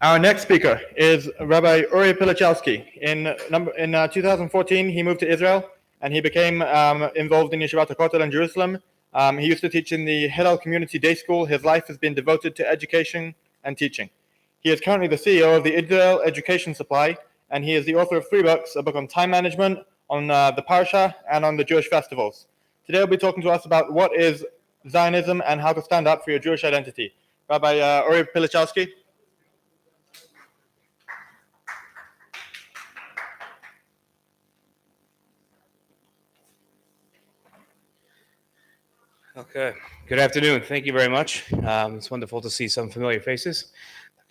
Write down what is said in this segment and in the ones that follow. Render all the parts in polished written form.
Our next speaker is Rabbi Uri Pilichowski. In 2014, he moved to Israel and he became involved in Yeshivat Hakotel in Jerusalem. He used to teach in the Hillel Community Day School. His life has been devoted to education and teaching. He is currently the CEO of the Israel Education Supply, and he is the author of 3 books, a book on time management, on the Parsha, and on the Jewish festivals. Today he'll be talking to us about what is Zionism and how to stand up for your Jewish identity. Rabbi Uri Pilichowski. Okay. Good afternoon. Thank you very much. It's wonderful to see some familiar faces.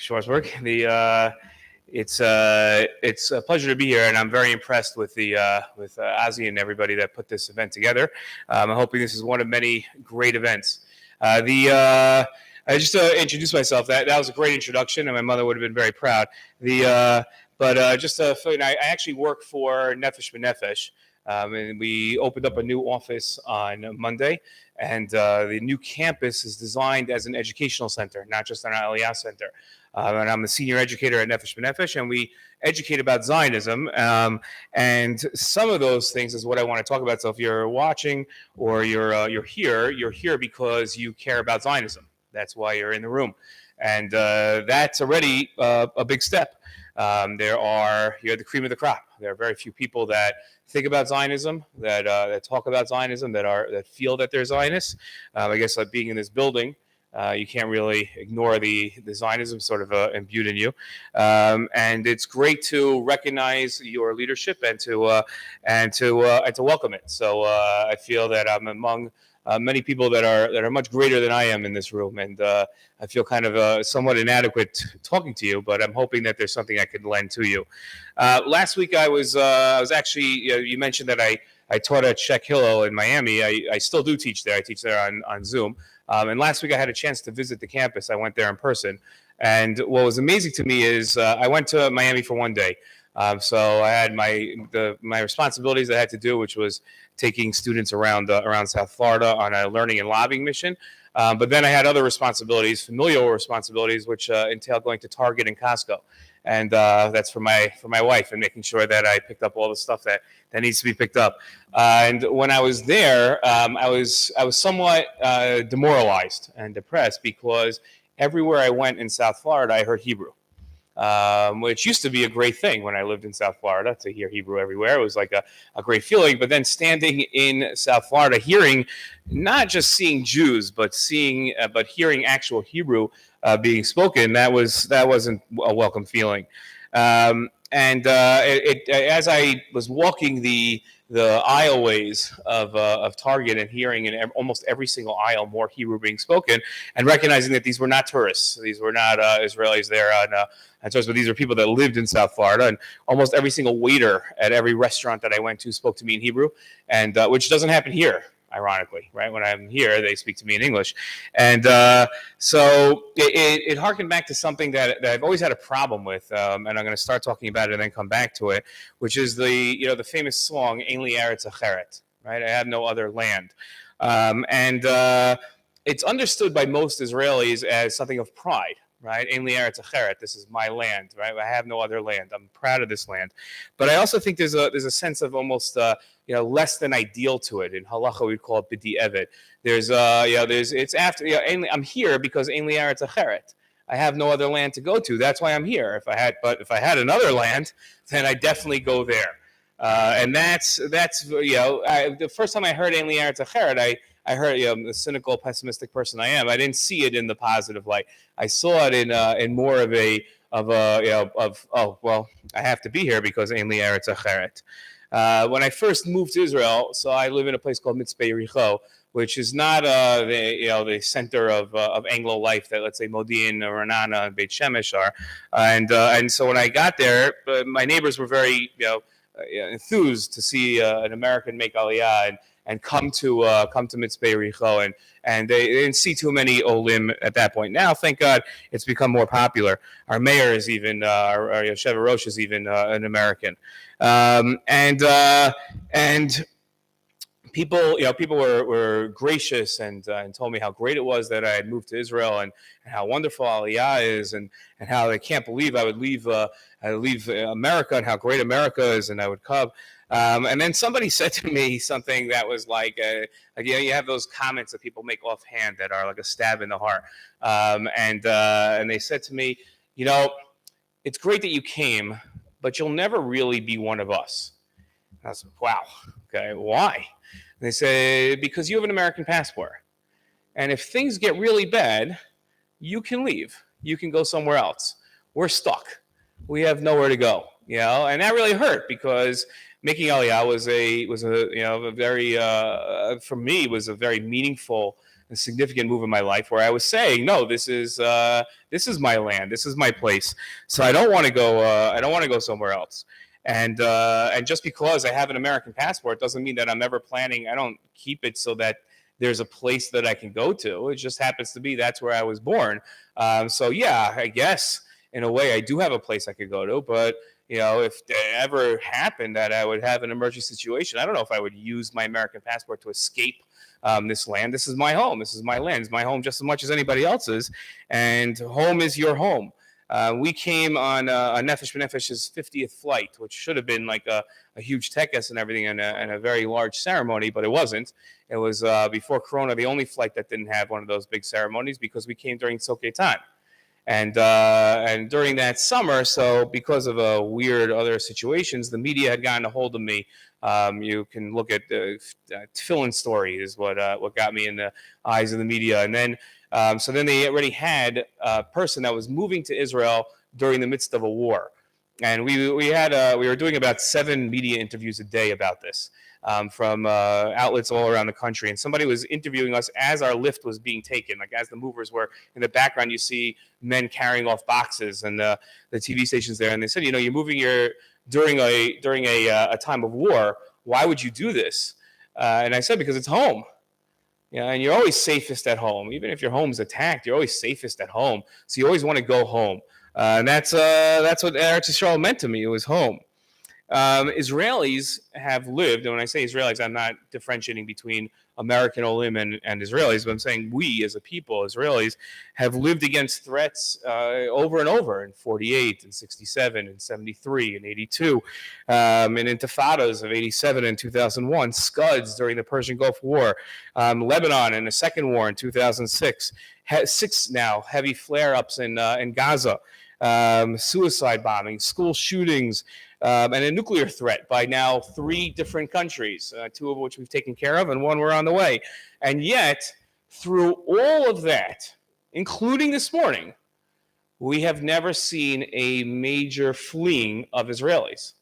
Schwarzberg. It's a pleasure to be here, and I'm very impressed with Ozzy and everybody that put this event together. I'm hoping this is one of many great events. I just introduced myself. That was a great introduction, and my mother would have been very proud. I actually work for Nefesh B'Nefesh. And we opened up a new office on Monday, and the new campus is designed as an educational center, not just an Aliyah center. And I'm a senior educator at Nefesh B'Nefesh, and we educate about Zionism. And some of those things is what I want to talk about. So if you're watching or you're here because you care about Zionism. That's why you're in the room, and that's already a big step. You're the cream of the crop. There are very few people that think about Zionism, that talk about Zionism, that feel that they're Zionists. I guess like being in this building, you can't really ignore the Zionism sort of imbued in you. And it's great to recognize your leadership and to welcome it. So I feel that I'm among many people that are much greater than I am in this room, and I feel kind of somewhat inadequate talking to you, but I'm hoping that there's something I could lend to you. Last week I was actually, you mentioned that I taught at Sheikh Hillel in Miami. I still do teach there. I teach there on Zoom. And last week I had a chance to visit the campus. I went there in person, and what was amazing to me is I went to Miami for one day. So I had my responsibilities I had to do, which was taking students around South Florida on a learning and lobbying mission. But then I had other responsibilities, familial responsibilities, which entail going to Target and Costco, and that's for my wife, and making sure that I picked up all the stuff that needs to be picked up. And when I was there, I was somewhat demoralized and depressed because everywhere I went in South Florida, I heard Hebrew. Which used to be a great thing when I lived in South Florida, to hear Hebrew everywhere. It was like a great feeling. But then standing in South Florida, hearing, not just seeing Jews, but hearing actual Hebrew being spoken, that wasn't a welcome feeling. As I was walking the aisleways of Target and hearing in almost every single aisle more Hebrew being spoken, and recognizing that these were not tourists, these were not Israelis there on tourists, but these are people that lived in South Florida, and almost every single waiter at every restaurant that I went to spoke to me in Hebrew, and which doesn't happen here. Ironically, right? When I'm here, they speak to me in English. And so it harkened back to something that I've always had a problem with, and I'm going to start talking about it and then come back to it, which is the famous song, Ein li Eretz Acheret, right? I have no other land. It's understood by most Israelis as something of pride, right? Ein li Eretz Acheret, this is my land, right? I have no other land. I'm proud of this land. But I also think there's a sense of almost less than ideal to it. In halacha, we call it b'di evet. I'm here because Ein li Eretz Acheret. I have no other land to go to. That's why I'm here. If I had another land, then I'd definitely go there. And that's the first time I heard Ein li Eretz Acheret, I heard, the cynical, pessimistic person I am, I didn't see it in the positive light. I saw it in more of I have to be here because Ein li Eretz Acheret. When I first moved to Israel, so I live in a place called Mitzpeh Yericho, which is not the center of Anglo life that, let's say, Modi'in, Ra'anana, and Beit Shemesh are. And so when I got there, my neighbors were very enthused to see an American make Aliyah and come to Mitzpeh Yericho, and they didn't see too many Olim at that point. Now, thank God, it's become more popular. Our mayor is even, our Yeshiva Rosh is even an American, people were gracious and told me how great it was that I had moved to Israel and how wonderful Aliyah is and how they can't believe I would leave America and how great America is and I would come. And then somebody said to me something that was like, you have those comments that people make offhand that are like a stab in the heart. And they said to me, it's great that you came, but you'll never really be one of us. And I was like, wow, okay, why? And they say, because you have an American passport. And if things get really bad, you can leave. You can go somewhere else. We're stuck. We have nowhere to go, and that really hurt because making Aliyah was a very for me was a very meaningful and significant move in my life where I was saying, no, this is my land, this is my place, so I don't want to go somewhere else. And just because I have an American passport doesn't mean that I'm ever planning. I don't keep it so that there's a place that I can go to. It just happens to be that's where I was born. So yeah, I guess in a way I do have a place I could go to, but if it ever happened that I would have an emergency situation, I don't know if I would use my American passport to escape this land. This is my home. This is my land. It's my home just as much as anybody else's, and home is your home. We came on Nefesh B'Nefesh's 50th flight, which should have been like a huge tekes and everything and a very large ceremony, but it wasn't. It was before Corona, the only flight that didn't have one of those big ceremonies because we came during Tzokei time. And during that summer, so because of weird other situations, the media had gotten a hold of me. You can look at the tefillin story is what got me in the eyes of the media. And then so then they already had a person that was moving to Israel during the midst of a war. And we were doing about 7 media interviews a day about this. From outlets all around the country. And somebody was interviewing us as our lift was being taken, like as the movers were in the background, you see men carrying off boxes and the TV stations there. And they said, you're moving during a time of war. Why would you do this? And I said, because it's home. And you're always safest at home. Even if your home's attacked, you're always safest at home. So you always want to go home. And that's what Eretz Yisrael meant to me. It was home. Israelis have lived, and when I say Israelis, I'm not differentiating between American Olim and Israelis, but I'm saying we as a people, Israelis, have lived against threats over and over in 48 and 67 and 73 and 82, and intifadas of 87 and 2001, Scuds during the Persian Gulf War, Lebanon in the second war in 2006, 6 now heavy flare-ups in Gaza, suicide bombings, school shootings, and a nuclear threat by now 3 different countries, 2 of which we've taken care of and 1 we're on the way. And yet, through all of that, including this morning, we have never seen a major fleeing of Israelis.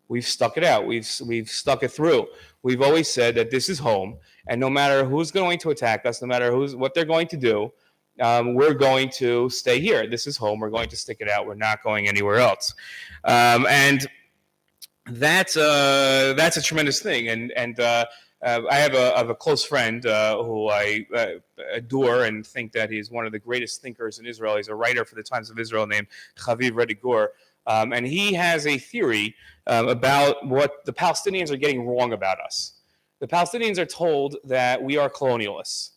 We've stuck it out. We've stuck it through. We've always said that this is home, and no matter who's going to attack us, no matter what they're going to do, we're going to stay here. This is home. We're going to stick it out. We're not going anywhere else. And that's a tremendous thing. And I have a close friend who I adore and think that he's one of the greatest thinkers in Israel. He's a writer for the Times of Israel named Chaviv Redigur. And he has a theory about what the Palestinians are getting wrong about us. The Palestinians are told that we are colonialists.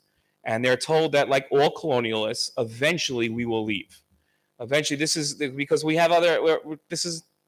And they're told that, like all colonialists, eventually we will leave. Eventually, this is because we have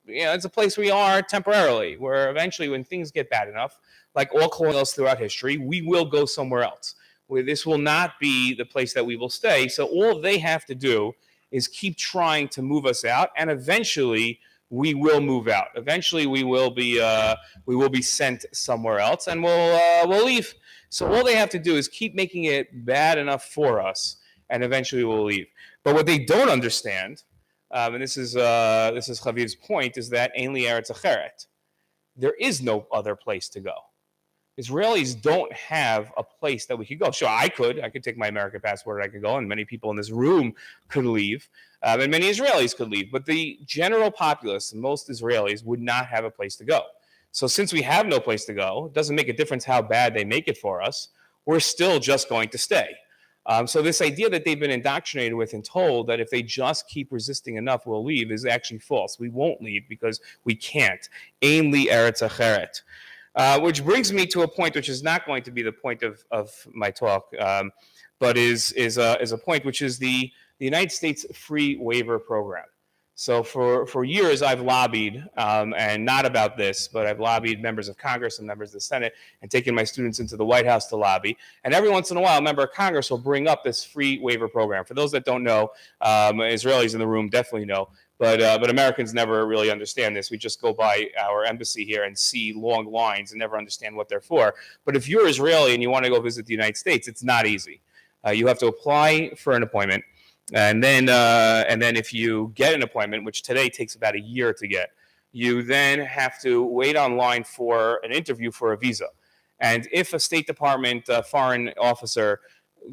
it's a place we are temporarily, where eventually when things get bad enough, like all colonialists throughout history, we will go somewhere else. This will not be the place that we will stay. So all they have to do is keep trying to move us out, and eventually we will move out. Eventually we will be sent somewhere else, and we'll leave. So all they have to do is keep making it bad enough for us, and eventually we'll leave. But what they don't understand, and this is Chaviv's point, is that Ein li eretz acheret. There is no other place to go. Israelis don't have a place that we could go. Sure, I could take my American passport and I could go, and many people in this room could leave, and many Israelis could leave. But the general populace, most Israelis, would not have a place to go. So since we have no place to go, it doesn't make a difference how bad they make it for us. We're still just going to stay. So this idea that they've been indoctrinated with and told that if they just keep resisting enough, we'll leave is actually false. We won't leave because we can't. Ein li eretz acheret. Which brings me to a point which is not going to be the point of my talk, but is a point which is the United States free waiver program. So for years I've lobbied, and not about this, but I've lobbied members of Congress and members of the Senate and taken my students into the White House to lobby. And every once in a while, a member of Congress will bring up this free waiver program. For those that don't know, Israelis in the room definitely know, but Americans never really understand this. We just go by our embassy here and see long lines and never understand what they're for. But if you're Israeli and you want to go visit the United States, it's not easy. You have to apply for an appointment. And then if you get an appointment, which today takes about a year to get, you then have to wait online for an interview for a visa. And if a State Department foreign officer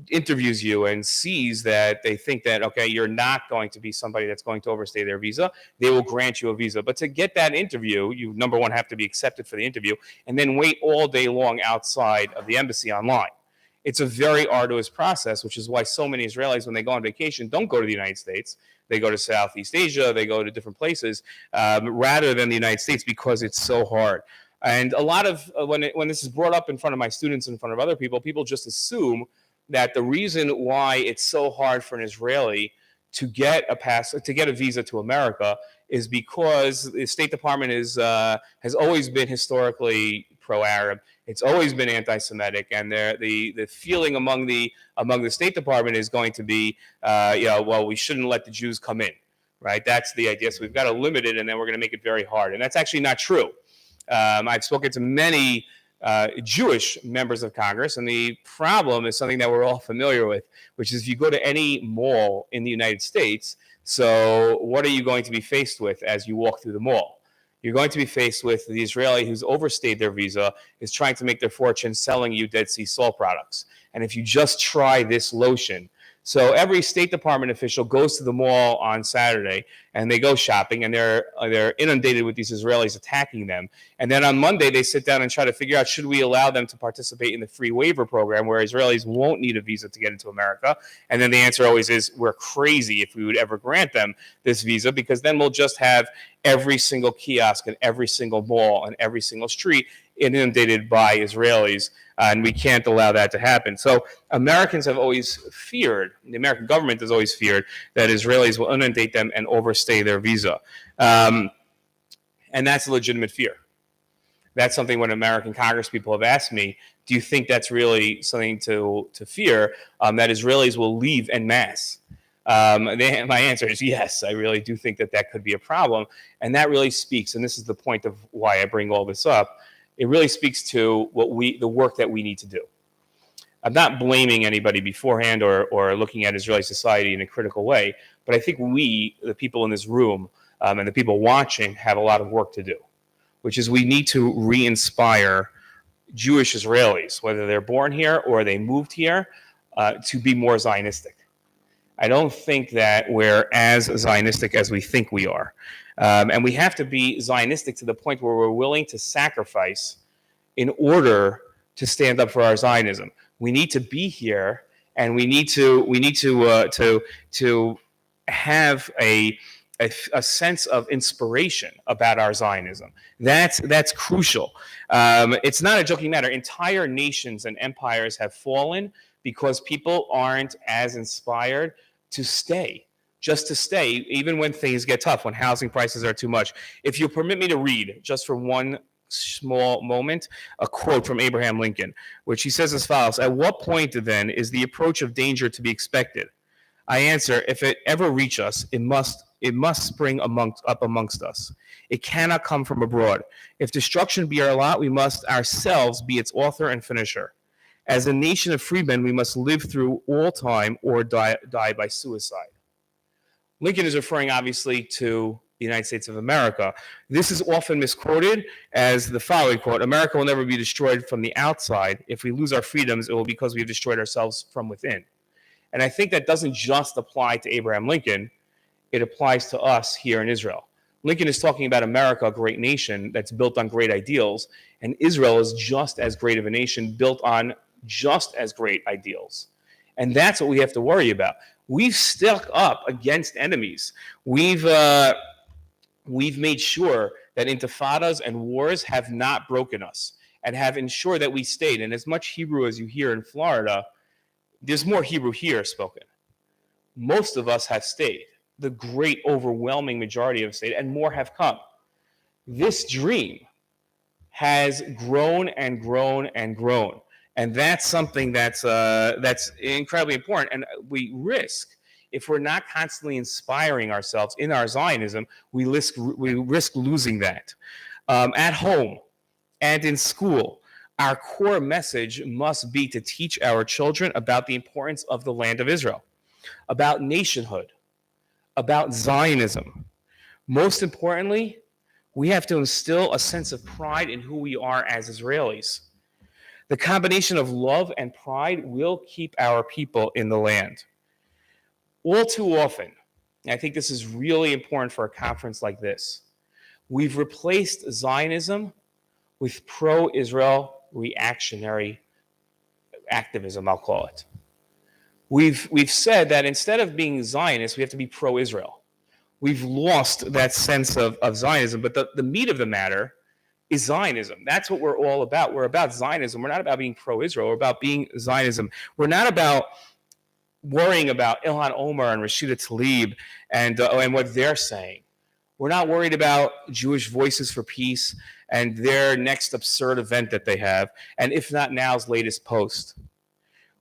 interviews you and sees that they think that, okay, you're not going to be somebody that's going to overstay their visa, they will grant you a visa. But to get that interview, you, number one, have to be accepted for the interview and then wait all day long outside of the embassy online. It's a very arduous process, which is why so many Israelis, when they go on vacation, don't go to the United States. They go to Southeast Asia, they go to different places, rather than the United States, because it's so hard. And a lot of, when this is brought up in front of my students, in front of other people, people just assume that the reason why it's so hard for an Israeli to get a visa to America is because the State Department has always been historically pro-Arab. It's always been anti-Semitic, and the feeling among the State Department is going to be, well, we shouldn't let the Jews come in, right? That's the idea. So we've got to limit it, and then we're going to make it very hard. And that's actually not true. I've spoken to many Jewish members of Congress, and the problem is something that we're all familiar with, which is if you go to any mall in the United States, so what are you going to be faced with as you walk through the mall? You're going to be faced with the Israeli who's overstayed their visa, is trying to make their fortune selling you Dead Sea salt products. And if you just try this lotion, so every State Department official goes to the mall on Saturday and they go shopping, and they're inundated with these Israelis attacking them. And then on Monday they sit down and try to figure out, should we allow them to participate in the free waiver program where Israelis won't need a visa to get into America? And then the answer always is, we're crazy if we would ever grant them this visa, because then we'll just have every single kiosk and every single mall and every single street inundated by Israelis, and we can't allow that to happen. So Americans have always feared, the American government has always feared, that Israelis will inundate them and overstay their visa. And that's a legitimate fear. That's something when American Congress people have asked me, do you think that's really something to fear, that Israelis will leave en masse? My answer is yes. I really do think that could be a problem. And that really speaks, and this is the point of why I bring all this up, it really speaks to the work that we need to do. I'm not blaming anybody beforehand or looking at Israeli society in a critical way, but I think we, the people in this room, and the people watching, have a lot of work to do, which is we need to re-inspire Jewish Israelis, whether they're born here or they moved here, to be more Zionistic. I don't think that we're as Zionistic as we think we are. And we have to be Zionistic to the point where we're willing to sacrifice in order to stand up for our Zionism. We need to be here, and we need to have a sense of inspiration about our Zionism. That's crucial. It's not a joking matter. Entire nations and empires have fallen because people aren't as inspired to stay. Just to stay, even when things get tough, when housing prices are too much. If you'll permit me to read, just for one small moment, a quote from Abraham Lincoln, which he says as follows: "At what point, then, is the approach of danger to be expected? I answer, if it ever reach us, it must spring up amongst us. It cannot come from abroad. If destruction be our lot, we must ourselves be its author and finisher. As a nation of freemen, we must live through all time or die by suicide." Lincoln is referring, obviously, to the United States of America. This is often misquoted as the following quote: "America will never be destroyed from the outside. If we lose our freedoms, it will be because we have destroyed ourselves from within." And I think that doesn't just apply to Abraham Lincoln. It applies to us here in Israel. Lincoln is talking about America, a great nation that's built on great ideals, and Israel is just as great of a nation built on just as great ideals. And that's what we have to worry about. We've stuck up against enemies. We've made sure that intifadas and wars have not broken us. and have ensured that we stayed. And as much Hebrew as you hear in Florida, there's more Hebrew here spoken. Most of us have stayed. The great overwhelming majority have stayed, and more have come. This dream has grown and grown and grown. And that's something that's incredibly important. And we risk, if we're not constantly inspiring ourselves in our Zionism, we risk losing that. At home and in school, our core message must be to teach our children about the importance of the land of Israel, about nationhood, about Zionism. Most importantly, we have to instill a sense of pride in who we are as Israelis. The combination of love and pride will keep our people in the land. All too often, and I think this is really important for a conference like this, we've replaced Zionism with pro-Israel reactionary activism, I'll call it. We've said that instead of being Zionists, we have to be pro-Israel. We've lost that sense of Zionism, but the meat of the matter is Zionism. That's what we're all about. We're about Zionism. We're not about being pro-Israel. We're about being Zionism. We're not about worrying about Ilhan Omar and Rashida Tlaib and what they're saying. We're not worried about Jewish Voices for Peace and their next absurd event that they have, and if not now's latest post.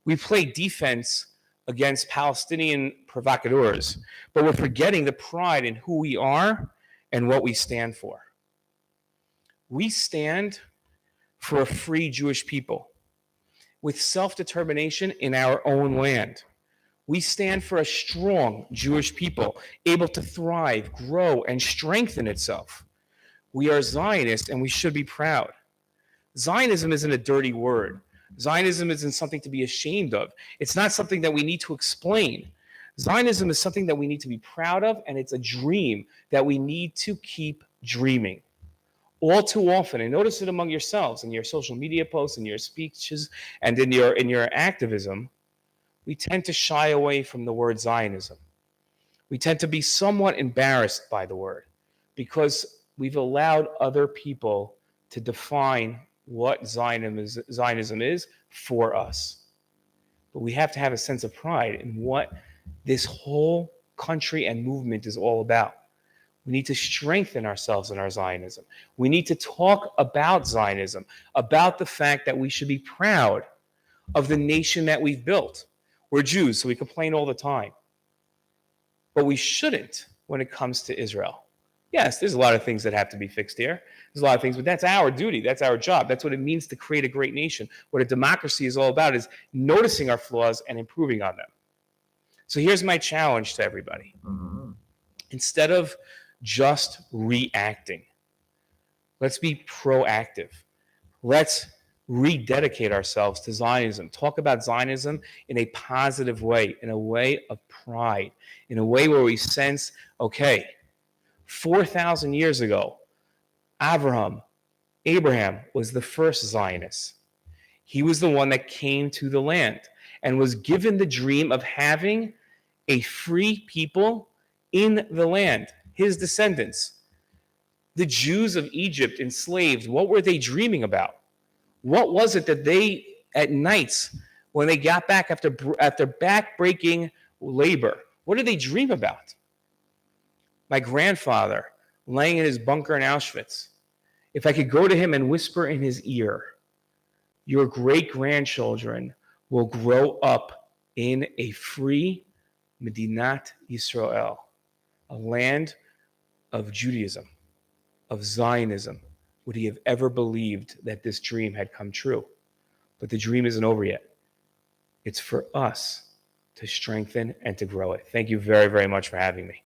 We play defense against Palestinian provocateurs, but we're forgetting the pride in who we are and what we stand for. We stand for a free Jewish people with self-determination in our own land. We stand for a strong Jewish people able to thrive, grow, and strengthen itself. We are Zionists, and we should be proud. Zionism isn't a dirty word. Zionism isn't something to be ashamed of. It's not something that we need to explain. Zionism is something that we need to be proud of, and it's a dream that we need to keep dreaming. All too often, and notice it among yourselves in your social media posts, in your speeches, and in your activism, we tend to shy away from the word Zionism. We tend to be somewhat embarrassed by the word because we've allowed other people to define what Zionism is for us. But we have to have a sense of pride in what this whole country and movement is all about. We need to strengthen ourselves in our Zionism. We need to talk about Zionism, about the fact that we should be proud of the nation that we've built. We're Jews, so we complain all the time. But we shouldn't when it comes to Israel. Yes, there's a lot of things that have to be fixed here. There's a lot of things, but that's our duty. That's our job. That's what it means to create a great nation. What a democracy is all about is noticing our flaws and improving on them. So here's my challenge to everybody. Instead of just reacting, let's be proactive. Let's rededicate ourselves to Zionism. Talk about Zionism in a positive way, in a way of pride, in a way where we sense, okay, 4,000 years ago, Abraham was the first Zionist. He was the one that came to the land and was given the dream of having a free people in the land, his descendants. The Jews of Egypt enslaved, what were they dreaming about? What was it that they, at nights, when they got back after back-breaking labor, what did they dream about? My grandfather, laying in his bunker in Auschwitz, if I could go to him and whisper in his ear, your great-grandchildren will grow up in a free Medinat Yisrael, a land of Judaism, of Zionism. Would he have ever believed that this dream had come true? But the dream isn't over yet. It's for us to strengthen and to grow it. Thank you very, very much for having me.